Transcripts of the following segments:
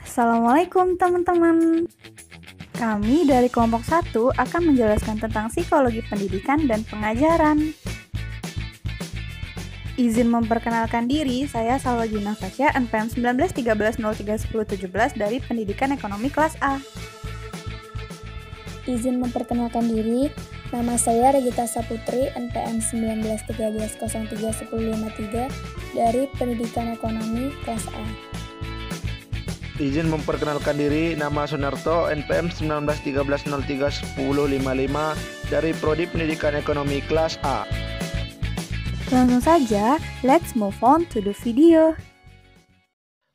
Assalamualaikum teman-teman. Kami dari kelompok 1 akan menjelaskan tentang psikologi pendidikan dan pengajaran. Izin memperkenalkan diri, saya Salwajina Fasya, NPM 1913031017 dari Pendidikan Ekonomi kelas A. Izin memperkenalkan diri, nama saya Regita Saputri, NPM 1913031053 dari Pendidikan Ekonomi kelas A. Izin memperkenalkan diri, nama Sunarto, NPM 1913031055 dari Prodi Pendidikan Ekonomi kelas A. Langsung saja, let's move on to the video.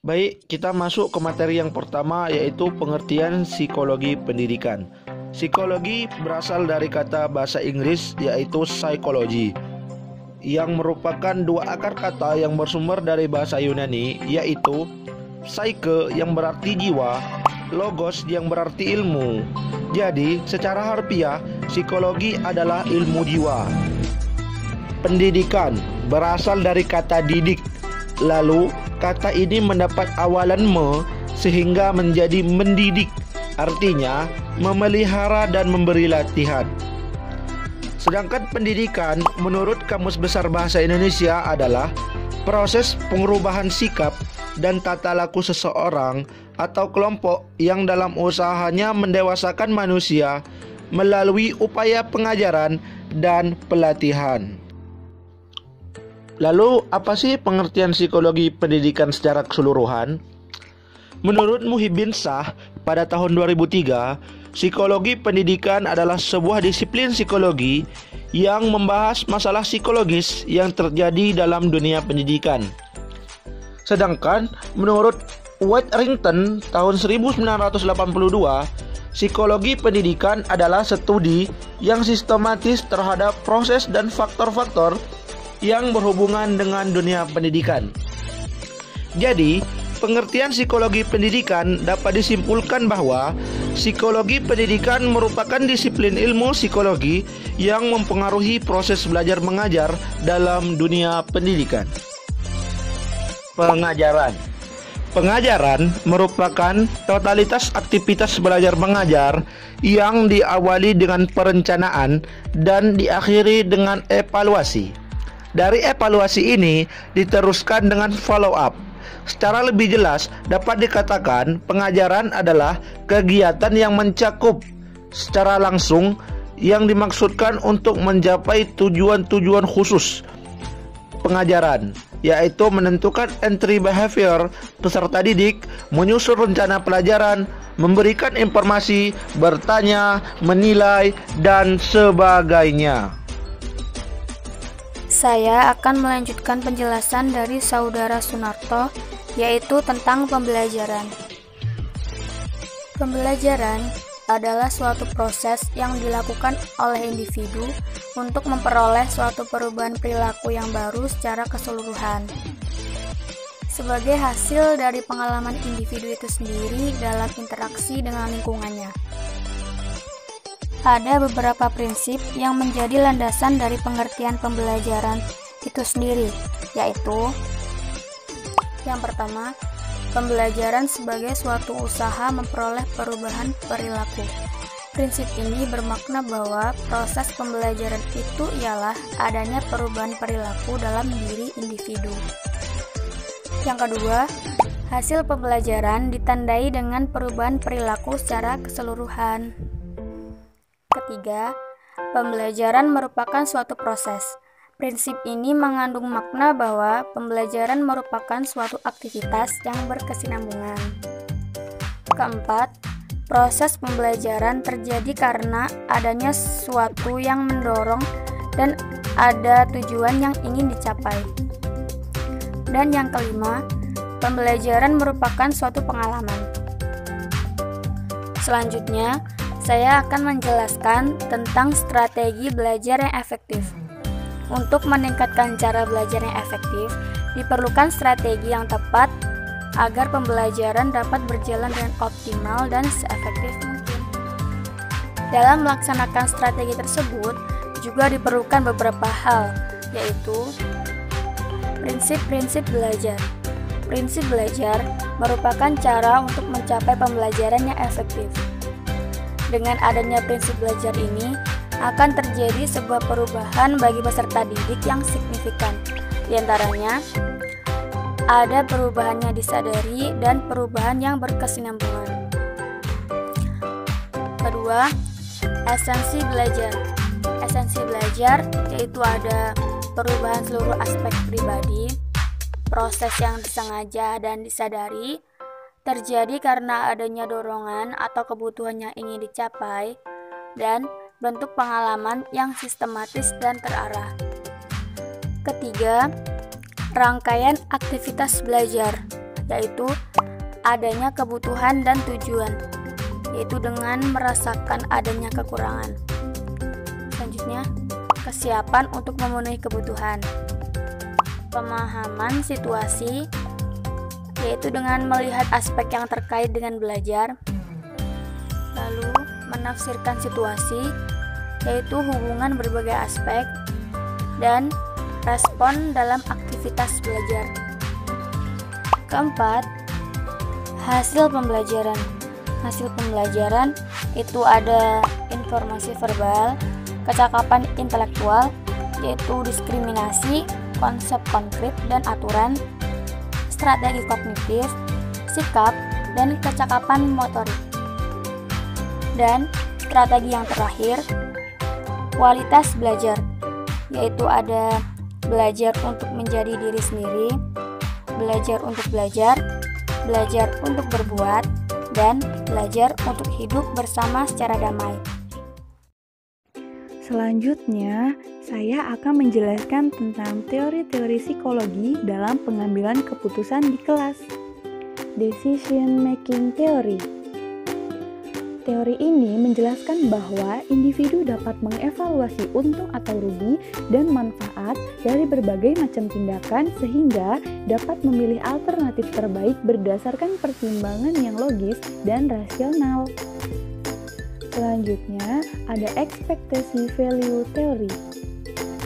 Baik, kita masuk ke materi yang pertama, yaitu pengertian psikologi pendidikan. Psikologi berasal dari kata bahasa Inggris, yaitu psychology, yang merupakan dua akar kata yang bersumber dari bahasa Yunani, yaitu psyche yang berarti jiwa, logos yang berarti ilmu. Jadi, secara harfiah, psikologi adalah ilmu jiwa. Pendidikan berasal dari kata didik. Lalu, kata ini mendapat awalan me sehingga menjadi mendidik. Artinya, memelihara dan memberi latihan. Sedangkan pendidikan menurut Kamus Besar Bahasa Indonesia adalah proses pengubahan sikap dan tata laku seseorang atau kelompok yang dalam usahanya mendewasakan manusia melalui upaya pengajaran dan pelatihan. Lalu, apa sih pengertian psikologi pendidikan secara keseluruhan? Menurut Muhyiddin Shah pada tahun 2003, psikologi pendidikan adalah sebuah disiplin psikologi yang membahas masalah psikologis yang terjadi dalam dunia pendidikan. Sedangkan menurut Whittington tahun 1982, psikologi pendidikan adalah studi yang sistematis terhadap proses dan faktor-faktor yang berhubungan dengan dunia pendidikan. Jadi, pengertian psikologi pendidikan dapat disimpulkan bahwa psikologi pendidikan merupakan disiplin ilmu psikologi yang mempengaruhi proses belajar mengajar dalam dunia pendidikan. Pengajaran merupakan totalitas aktivitas belajar mengajar yang diawali dengan perencanaan dan diakhiri dengan evaluasi. Dari evaluasi ini diteruskan dengan follow up. Secara lebih jelas dapat dikatakan pengajaran adalah kegiatan yang mencakup secara langsung yang dimaksudkan untuk mencapai tujuan-tujuan khusus pengajaran, yaitu menentukan entry behavior peserta didik, menyusun rencana pelajaran, memberikan informasi, bertanya, menilai, dan sebagainya. Saya akan melanjutkan penjelasan dari Saudara Sunarto, yaitu tentang pembelajaran. Pembelajaran adalah suatu proses yang dilakukan oleh individu untuk memperoleh suatu perubahan perilaku yang baru secara keseluruhan. Sebagai hasil dari pengalaman individu itu sendiri dalam interaksi dengan lingkungannya. Ada beberapa prinsip yang menjadi landasan dari pengertian pembelajaran itu sendiri, yaitu yang pertama, pembelajaran sebagai suatu usaha memperoleh perubahan perilaku. Prinsip ini bermakna bahwa proses pembelajaran itu ialah adanya perubahan perilaku dalam diri individu. Yang kedua, hasil pembelajaran ditandai dengan perubahan perilaku secara keseluruhan. Ketiga, pembelajaran merupakan suatu proses. Prinsip ini mengandung makna bahwa pembelajaran merupakan suatu aktivitas yang berkesinambungan. Keempat, proses pembelajaran terjadi karena adanya sesuatu yang mendorong dan ada tujuan yang ingin dicapai. Dan yang kelima, pembelajaran merupakan suatu pengalaman. Selanjutnya, saya akan menjelaskan tentang strategi belajar yang efektif. Untuk meningkatkan cara belajar yang efektif, diperlukan strategi yang tepat agar pembelajaran dapat berjalan dengan optimal dan seefektif mungkin. Dalam melaksanakan strategi tersebut, juga diperlukan beberapa hal, yaitu prinsip-prinsip belajar. prinsip belajar merupakan cara untuk mencapai pembelajaran yang efektif. Dengan adanya prinsip belajar ini, akan terjadi sebuah perubahan bagi peserta didik yang signifikan. Di antaranya, ada perubahan yang disadari dan perubahan yang berkesinambungan. Kedua, esensi belajar. Esensi belajar yaitu ada perubahan seluruh aspek pribadi, proses yang disengaja dan disadari, terjadi karena adanya dorongan atau kebutuhan yang ingin dicapai, dan bentuk pengalaman yang sistematis dan terarah. Ketiga, rangkaian aktivitas belajar, yaitu adanya kebutuhan dan tujuan, yaitu dengan merasakan adanya kekurangan. Selanjutnya, kesiapan untuk memenuhi kebutuhan. Pemahaman situasi, yaitu dengan melihat aspek yang terkait dengan belajar. Lalu, menafsirkan situasi, yaitu hubungan berbagai aspek, dan respon dalam aktivitas belajar. Keempat, hasil pembelajaran. Hasil pembelajaran itu ada informasi verbal, kecakapan intelektual, yaitu diskriminasi, konsep konkret dan aturan, strategi kognitif, sikap, dan kecakapan motorik. Dan strategi yang terakhir, kualitas belajar, yaitu ada belajar untuk menjadi diri sendiri, belajar untuk belajar untuk berbuat, dan belajar untuk hidup bersama secara damai. Selanjutnya, saya akan menjelaskan tentang teori-teori psikologi dalam pengambilan keputusan di kelas. Decision Making Theory. Teori ini menjelaskan bahwa individu dapat mengevaluasi untung atau rugi dan manfaat dari berbagai macam tindakan sehingga dapat memilih alternatif terbaik berdasarkan pertimbangan yang logis dan rasional. Selanjutnya, ada Expectancy Value Theory.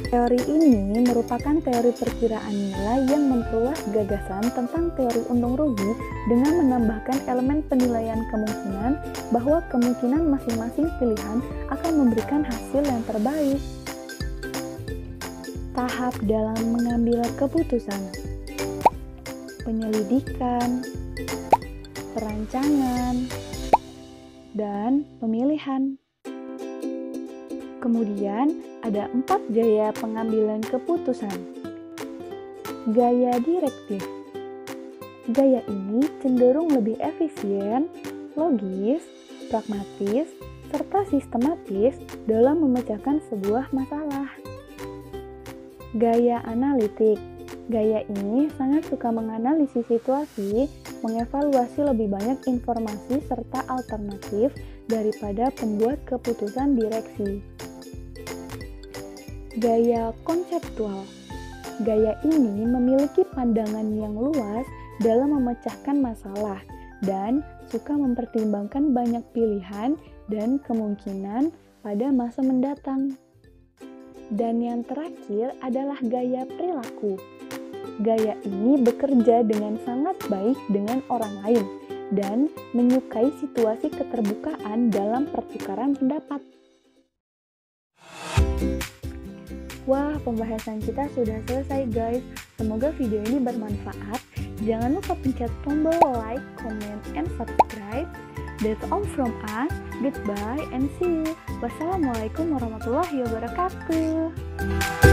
Teori ini merupakan teori perkiraan nilai yang memperluas gagasan tentang teori untung rugi dengan menambahkan elemen penilaian kemungkinan bahwa kemungkinan masing-masing pilihan akan memberikan hasil yang terbaik. Tahap dalam mengambil keputusan: penyelidikan, perancangan, dan pemilihan. Kemudian ada 4 gaya pengambilan keputusan. Gaya direktif. Gaya ini cenderung lebih efisien, logis, pragmatis, serta sistematis dalam memecahkan sebuah masalah. Gaya analitik. Gaya ini sangat suka menganalisis situasi, mengevaluasi lebih banyak informasi serta alternatif daripada pembuat keputusan direksi. Gaya konseptual. Gaya ini memiliki pandangan yang luas dalam memecahkan masalah dan suka mempertimbangkan banyak pilihan dan kemungkinan pada masa mendatang. Dan yang terakhir adalah gaya perilaku. Gaya ini bekerja dengan sangat baik dengan orang lain dan menyukai situasi keterbukaan dalam pertukaran pendapat. Wah, pembahasan kita sudah selesai guys. Semoga video ini bermanfaat. Jangan lupa pencet tombol like, comment, and subscribe. That's all from us. Goodbye and see you. Wassalamualaikum warahmatullahi wabarakatuh.